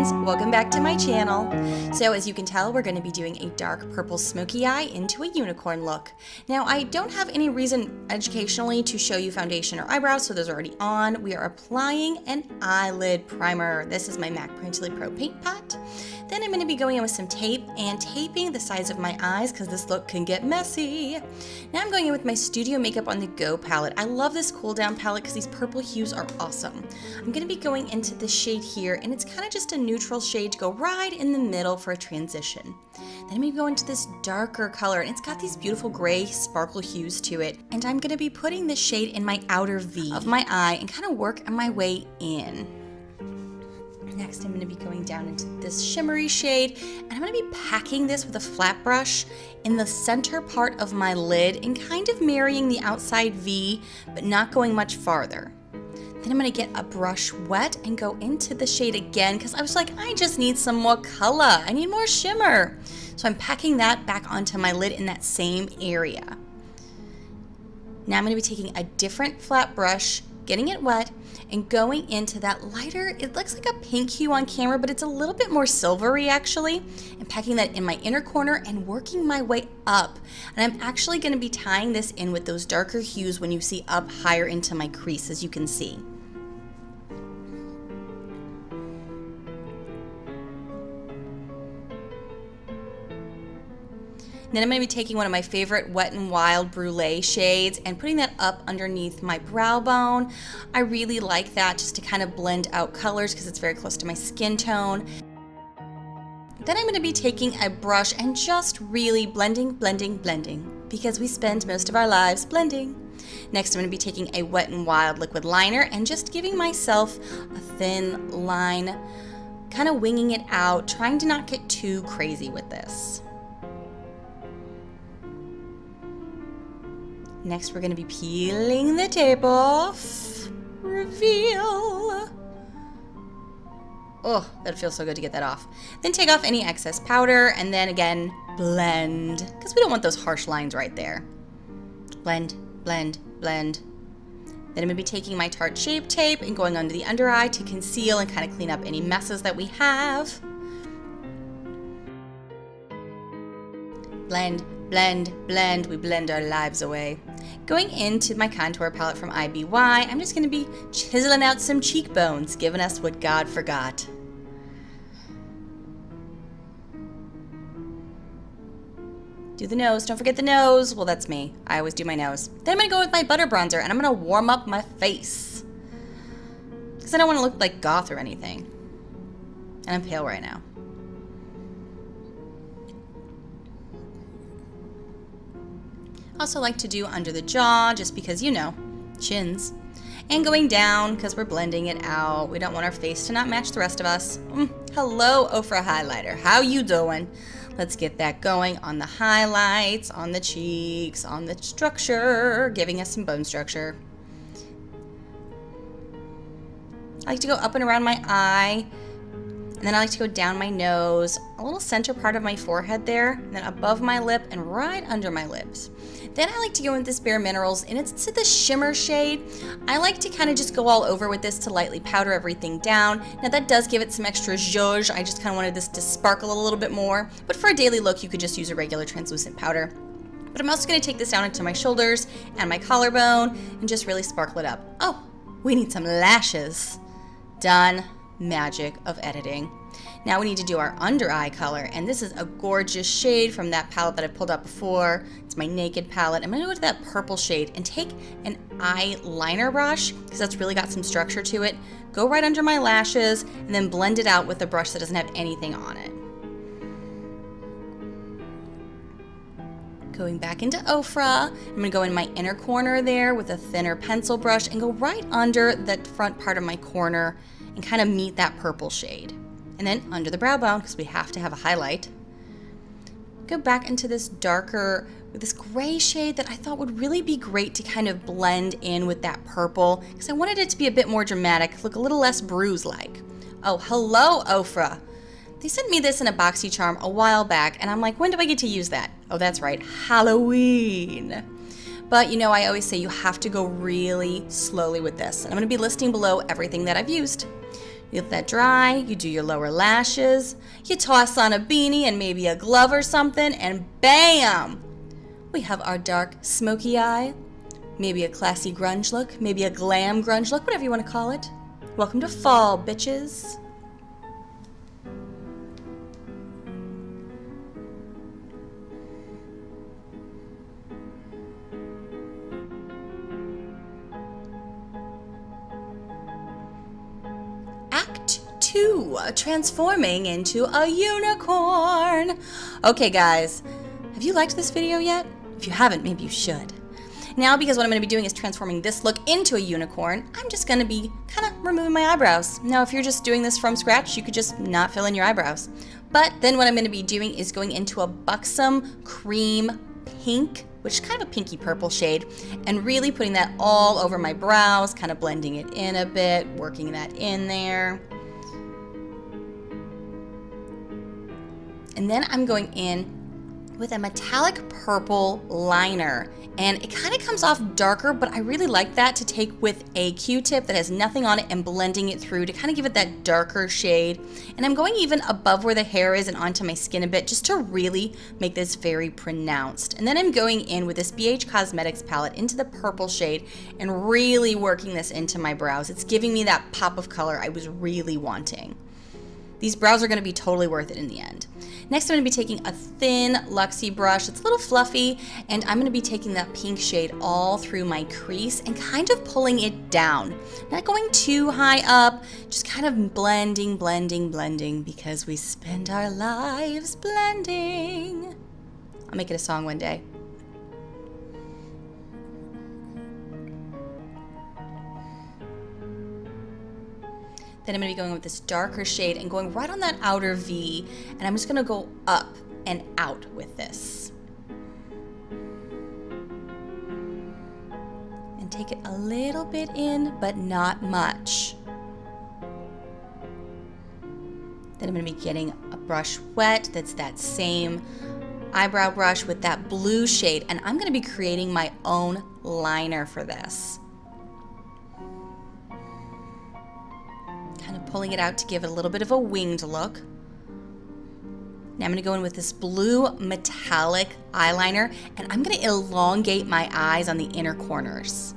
fans, welcome back to my channel. So as you can tell, we're going to be doing a dark purple smoky eye into a unicorn look. Now I don't have any reason educationally to show you foundation or eyebrows, so those are already on. We are applying an eyelid primer. This is my MAC Printley Pro paint pot. Then I'm going to be going in with some tape and taping the sides of my eyes because this look can get messy. Now I'm going in with my Studio Makeup on the Go palette. I love this cool down palette because these purple hues are awesome. I'm going to be going into this shade here, and it's kind of just a neutral shade to go right in the middle for a transition. Then I'm going to go into this darker color, and it's got these beautiful gray sparkle hues to it. And I'm going to be putting this shade in my outer V of my eye and kind of work my way in. Next, I'm going to be going down into this shimmery shade, and I'm going to be packing this with a flat brush in the center part of my lid and kind of marrying the outside V, but not going much farther. Then I'm going to get a brush wet and go into the shade again because I was like, I just need some more color. I need more shimmer. So I'm packing that back onto my lid in that same area. Now I'm going to be taking a different flat brush, getting it wet, and going into that lighter, it looks like a pink hue on camera, but it's a little bit more silvery actually, and packing that in my inner corner and working my way up. And I'm actually going to be tying this in with those darker hues when you see up higher into my crease, as you can see. Then I'm going to be taking one of my favorite Wet n Wild Brulee shades and putting that up underneath my brow bone. I really like that just to kind of blend out colors because it's very close to my skin tone. Then I'm going to be taking a brush and just really blending because we spend most of our lives blending. Next, I'm going to be taking a Wet n Wild liquid liner and just giving myself a thin line, kind of winging it out, trying to not get too crazy with this. Next, we're going to be peeling the tape off. Reveal. Oh, that feels so good to get that off. Then take off any excess powder and then again, blend. Because we don't want those harsh lines right there. Blend, blend, blend. Then I'm going to be taking my Tarte Shape Tape and going under the under eye to conceal and kind of clean up any messes that we have. Blend, blend, blend. We blend our lives away. Going into my contour palette from IBY, I'm just going to be chiseling out some cheekbones, giving us what God forgot. Do the nose. Don't forget the nose. Well, that's me. I always do my nose. Then I'm going to go with my butter bronzer, and I'm going to warm up my face. Because I don't want to look like goth or anything. And I'm pale right now. Also like to do under the jaw just because, you know, chins. And going down because we're blending it out. We don't want our face to not match the rest of us. Hello, Ofra highlighter. How you doing? Let's get that going on the highlights, on the cheeks, on the structure, giving us some bone structure. I like to go up and around my eye. And then I like to go down my nose, a little center part of my forehead there, and then above my lip and right under my lips. Then I like to go with this Bare Minerals, and it's the shimmer shade. I like to kind of just go all over with this to lightly powder everything down. Now that does give it some extra zhuzh. I just kind of wanted this to sparkle a little bit more. But for a daily look, you could just use a regular translucent powder. But I'm also going to take this down into my shoulders and my collarbone and just really sparkle it up. Oh, we need some lashes. Done. Magic of editing. Now we need to do our under eye color, and this is a gorgeous shade from that palette that I pulled out before. It's my Naked palette. I'm going to go to that purple shade and take an eyeliner brush because that's really got some structure to it. Go right under my lashes and then blend it out with a brush that doesn't have anything on it. Going back into Ofra, I'm going to go in my inner corner there with a thinner pencil brush and go right under the front part of my corner and kind of meet that purple shade. And then under the brow bone, because we have to have a highlight, go back into this darker, with this gray shade that I thought would really be great to kind of blend in with that purple, because I wanted it to be a bit more dramatic, look a little less bruise-like. Oh, hello, Ofra. They sent me this in a Boxycharm a while back, and I'm like, when do I get to use that? Oh, that's right, Halloween. But you know, I always say you have to go really slowly with this. And I'm going to be listing below everything that I've used. You let that dry, you do your lower lashes, you toss on a beanie and maybe a glove or something, and bam! We have our dark smoky eye. Maybe a classy grunge look, maybe a glam grunge look, whatever you want to call it. Welcome to fall, bitches. Act 2, transforming into a unicorn. Okay guys, have you liked this video yet? If you haven't, maybe you should. Now, because what I'm going to be doing is transforming this look into a unicorn, I'm just going to be kind of removing my eyebrows. Now, if you're just doing this from scratch, you could just not fill in your eyebrows. But then what I'm going to be doing is going into a Buxom cream pink, which is kind of a pinky purple shade, and really putting that all over my brows, kind of blending it in a bit, working that in there. And then I'm going in with a metallic purple liner, and it kind of comes off darker, but I really like that to take with a Q-tip that has nothing on it and blending it through to kind of give it that darker shade. And I'm going even above where the hair is and onto my skin a bit just to really make this very pronounced. And then I'm going in with this BH Cosmetics palette into the purple shade and really working this into my brows. It's giving me that pop of color I was really wanting. These brows are going to be totally worth it in the end. Next, I'm going to be taking a thin Luxie brush. It's a little fluffy, and I'm going to be taking that pink shade all through my crease and kind of pulling it down. Not going too high up, just kind of blending, blending, blending, because we spend our lives blending. I'll make it a song one day. Then I'm going to be going with this darker shade and going right on that outer V, and I'm just going to go up and out with this. And take it a little bit in, but not much. Then I'm going to be getting a brush wet that's that same eyebrow brush with that blue shade, and I'm going to be creating my own liner for this. Kind of pulling it out to give it a little bit of a winged look. Now I'm going to go in with this blue metallic eyeliner, and I'm going to elongate my eyes on the inner corners.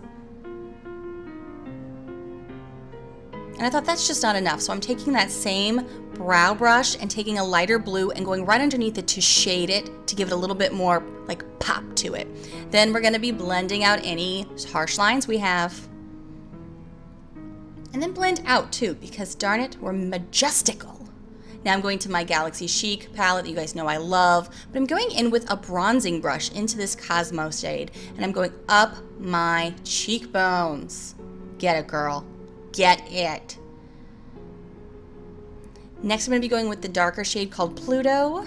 And I thought that's just not enough, so I'm taking that same brow brush and taking a lighter blue and going right underneath it to shade it, to give it a little bit more like pop to it. Then we're going to be blending out any harsh lines we have. And then blend out too, because darn it, we're majestical. Now I'm going to my Galaxy Chic palette that you guys know I love, but I'm going in with a bronzing brush into this Cosmo shade, and I'm going up my cheekbones. Get it, girl. Get it. Next I'm going to be going with the darker shade called Pluto.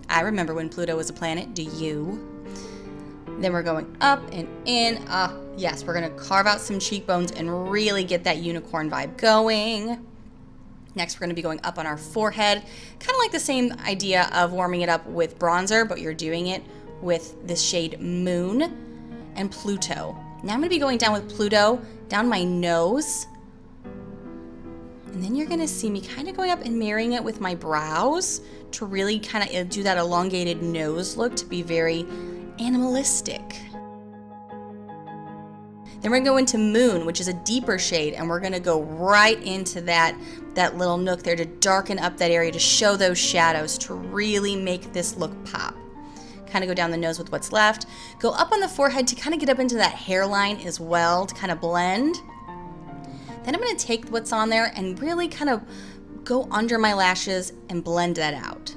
I remember when Pluto was a planet, do you? Then we're going up and in. Yes, we're going to carve out some cheekbones and really get that unicorn vibe going. Next, we're going to be going up on our forehead. Kind of like the same idea of warming it up with bronzer, but you're doing it with this shade Moon and Pluto. Now I'm going to be going down with Pluto down my nose. And then you're going to see me kind of going up and marrying it with my brows to really kind of do that elongated nose look to be very animalistic. Then we're going to go into Moon, which is a deeper shade, and we're going to go right into that little nook there to darken up that area, to show those shadows, to really make this look pop. Kind of go down the nose with what's left. Go up on the forehead to kind of get up into that hairline as well, to kind of blend. Then I'm going to take what's on there and really kind of go under my lashes and blend that out.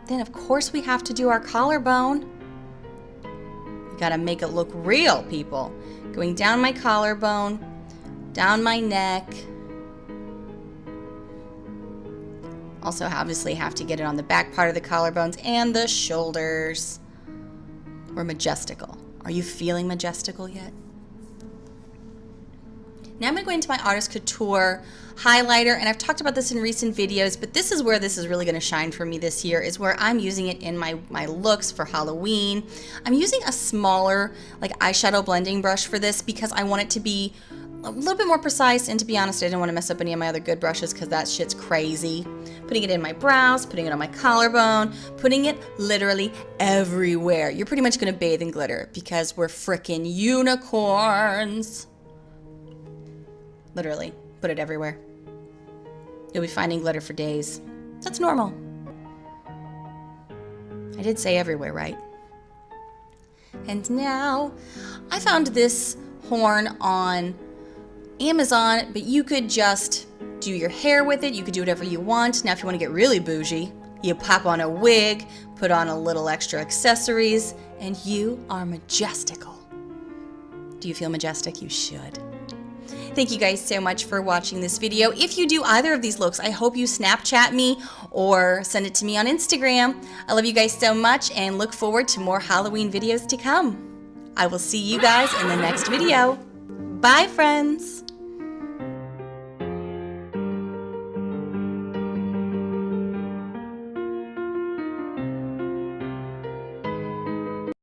Then of course we have to do our collarbone. You gotta make it look real, people. Going down my collarbone, down my neck. Also obviously have to get it on the back part of the collarbones and the shoulders. We're majestical. Are you feeling majestical yet? Now I'm going to go into my Artist Couture highlighter, and I've talked about this in recent videos, but this is where this is really going to shine for me this year, is where I'm using it in my looks for Halloween. I'm using a smaller like eyeshadow blending brush for this because I want it to be a little bit more precise, and to be honest, I didn't want to mess up any of my other good brushes because that shit's crazy. Putting it in my brows, putting it on my collarbone, putting it literally everywhere. You're pretty much going to bathe in glitter because we're frickin' unicorns. Literally, put it everywhere. You'll be finding glitter for days. That's normal. I did say everywhere, right? And now, I found this horn on Amazon, but you could just do your hair with it. You could do whatever you want. Now, if you want to get really bougie, you pop on a wig, put on a little extra accessories, and you are majestical. Do you feel majestic? You should. Thank you guys so much for watching this video. If you do either of these looks, I hope you Snapchat me or send it to me on Instagram. I love you guys so much and look forward to more Halloween videos to come. I will see you guys in the next video. Bye, friends.